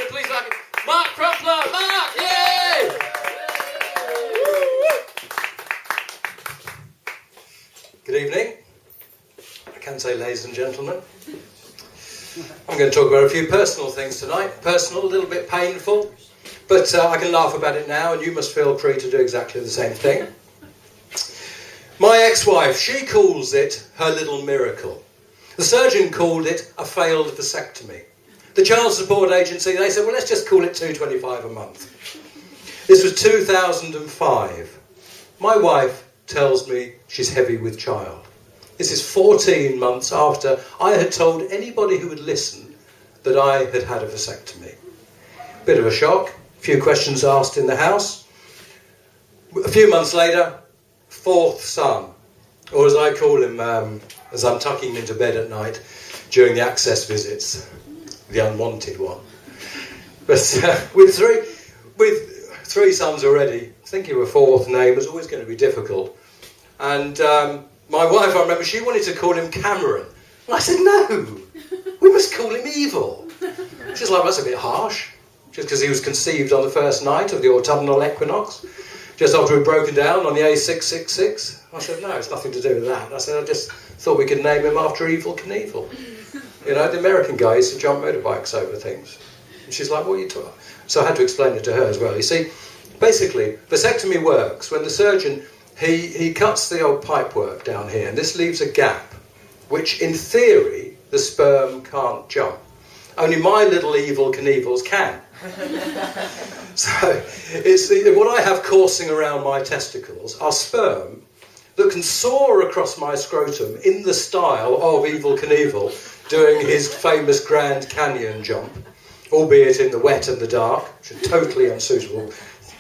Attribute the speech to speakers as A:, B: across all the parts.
A: Please like it. Mark Crumpler. Mark, yay! Good evening. I can say ladies and gentlemen. I'm going to talk about a few personal things tonight. Personal, a little bit painful, but I can laugh about it now, and you must feel free to do exactly the same thing. My ex-wife, she calls it her little miracle. The surgeon called it a failed vasectomy. The child support agency, they said, well, let's just call it $225 a month. This was 2005. My wife tells me she's heavy with child. This is 14 months after I had told anybody who would listen that I had had a vasectomy. Bit of a shock, a few questions asked in the house. A few months later, fourth son, or as I call him, as I'm tucking him into bed at night during the access visits, the unwanted one. But with three sons already, thinking of a fourth name was always going to be difficult. And my wife, I remember, she wanted to call him Cameron. And I said, no, we must call him Evil. She's like, that's a bit harsh, just because he was conceived on the first night of the autumnal equinox, just after we'd broken down on the A666. I said, no, it's nothing to do with that. I said, I just thought we could name him after Evel Knievel. You know, the American guy used to jump motorbikes over things. And she's like, what are you talking about? So I had to explain it to her as well. You see, basically, vasectomy works when the surgeon, he cuts the old pipework down here, and this leaves a gap, which in theory, the sperm can't jump. Only my little Evel Knievels can. So, what I have coursing around my testicles are sperm that can soar across my scrotum in the style of Evel Knievel doing his famous Grand Canyon jump, albeit in the wet and the dark, which are totally unsuitable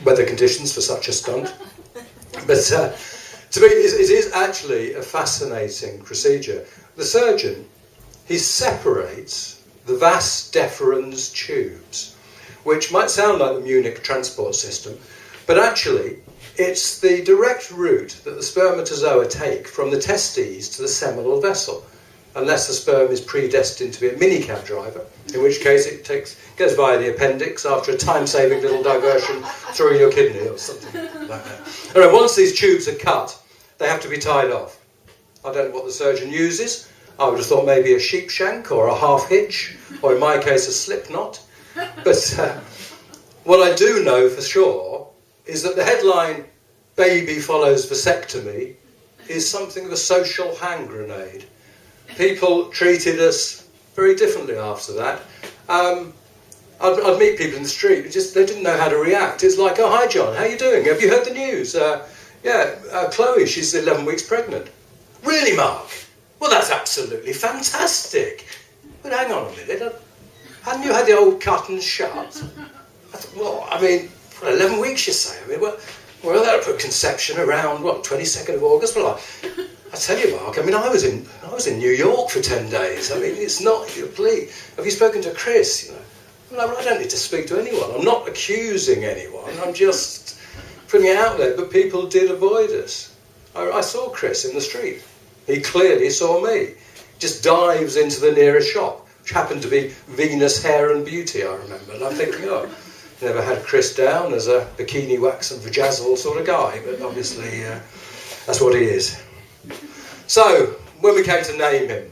A: weather conditions for such a stunt. But to me, it is actually a fascinating procedure. The surgeon, he separates the vas deferens tubes, which might sound like the Munich transport system, but actually it's the direct route that the spermatozoa take from the testes to the seminal vessel, unless the sperm is predestined to be a minicab driver, in which case it goes via the appendix after a time-saving little diversion through your kidney or something like that. Anyway, once these tubes are cut, they have to be tied off. I don't know what the surgeon uses. I would have thought maybe a sheep shank or a half hitch, or in my case a slip knot. But what I do know for sure is that the headline, "Baby follows vasectomy," is something of a social hand grenade. People treated us very differently after that. I'd meet people in the street, they didn't know how to react. It's like, oh, hi John, how you doing? Have you heard the news? Chloe, she's 11 weeks pregnant. Really, Mark? Well, that's absolutely fantastic. But hang on a minute, hadn't you had the old cut and shut? I thought, well, I mean, for 11 weeks you say? I mean, well, that'll put conception around, 22nd of August? Well, I tell you, Mark, I mean, I was in New York for 10 days. I mean, it's not, please, have you spoken to Chris? You know, well, I don't need to speak to anyone. I'm not accusing anyone. I'm just putting it out there. But people did avoid us. I saw Chris in the street. He clearly saw me. Just dives into the nearest shop, which happened to be Venus Hair and Beauty, I remember. And I'm thinking, oh, never had Chris down as a bikini wax and vajazzle sort of guy. But obviously, that's what he is. So, when we came to name him,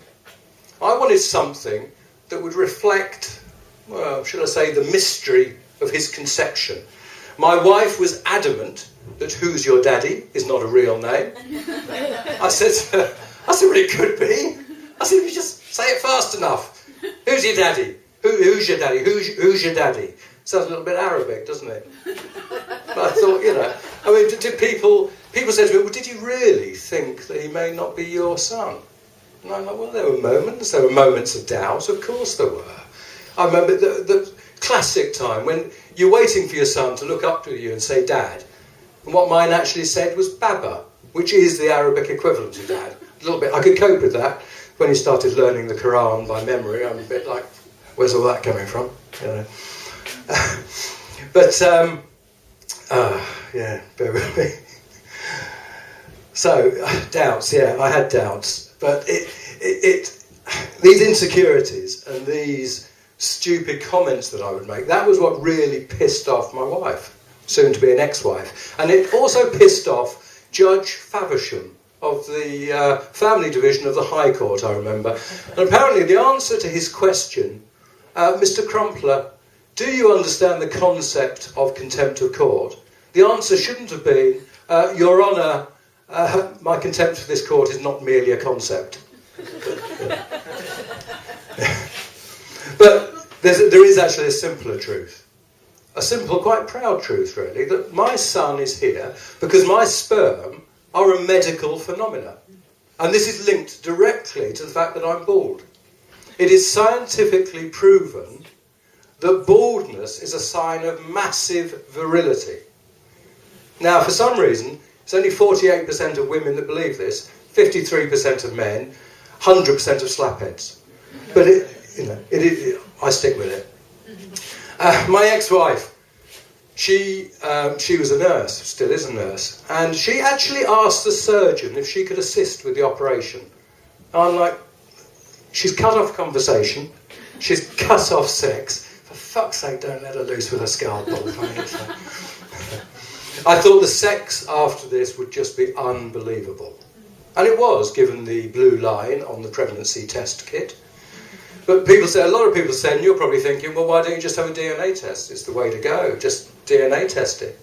A: I wanted something that would reflect, well, should I say, the mystery of his conception. My wife was adamant that "Who's Your Daddy" is not a real name. I said, well, it could be. I said, you just say it fast enough. Who's your daddy? Who's your daddy? Who's your daddy? Sounds a little bit Arabic, doesn't it? But I thought, I mean, did people said to me, well, did you really think that he may not be your son? And I'm like, well, there were moments of doubt, of course there were. I remember the classic time when you're waiting for your son to look up to you and say, Dad. And what mine actually said was Baba, which is the Arabic equivalent of Dad. A little bit, I could cope with that. When he started learning the Quran by memory, I'm a bit like, where's all that coming from? But, bear with me. So, doubts, I had doubts. But these insecurities and these stupid comments that I would make. That was what really pissed off my wife, soon to be an ex-wife. And it also pissed off Judge Faversham of the family division of the High Court, I remember. And apparently the answer to his question, Mr. Crumpler, do you understand the concept of contempt of court? The answer shouldn't have been, Your Honour, my contempt for this court is not merely a concept. But there is actually a simpler truth. A simple, quite proud truth, really, that my son is here because my sperm are a medical phenomenon. And this is linked directly to the fact that I'm bald. It is scientifically proven that baldness is a sign of massive virility. Now, for some reason, it's only 48% of women that believe this, 53% of men, 100% of slapheads. But I stick with it. My ex-wife, she was a nurse, still is a nurse, and she actually asked the surgeon if she could assist with the operation. And I'm like, she's cut off conversation, she's cut off sex. For fuck's sake, don't let her loose with a scalpel. I thought the sex after this would just be unbelievable. And it was, given the blue line on the pregnancy test kit. But a lot of people said, and you're probably thinking, well, why don't you just have a DNA test? It's the way to go, just DNA test it.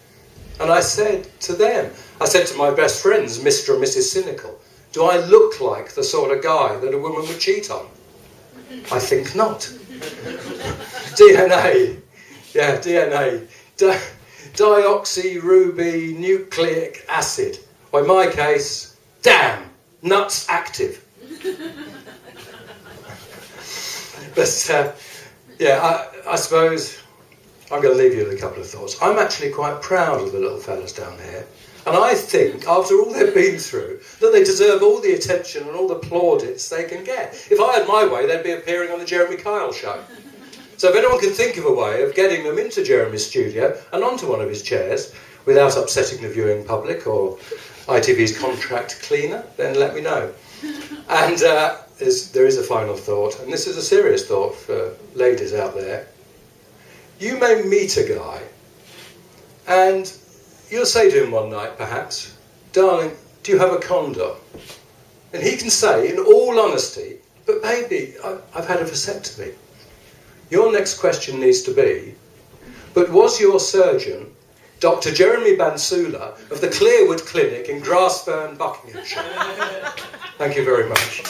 A: And I said to them, I said to my best friends, Mr. and Mrs. Cynical, do I look like the sort of guy that a woman would cheat on? I think not. DNA. Yeah, DNA. Deoxyribonucleic acid. Or in my case, damn, nuts active. But, I suppose I'm going to leave you with a couple of thoughts. I'm actually quite proud of the little fellas down here. And I think, after all they've been through, that they deserve all the attention and all the plaudits they can get. If I had my way, they'd be appearing on the Jeremy Kyle show. So if anyone can think of a way of getting them into Jeremy's studio and onto one of his chairs without upsetting the viewing public or ITV's contract cleaner, then let me know. And there is a final thought, and this is a serious thought for ladies out there. You may meet a guy, and you'll say to him one night, perhaps, darling, do you have a condom? And he can say, in all honesty, but baby, I've had a vasectomy. Your next question needs to be, but was your surgeon Dr. Jeremy Bansula of the Clearwood Clinic in Grassburn, Buckinghamshire? Thank you very much.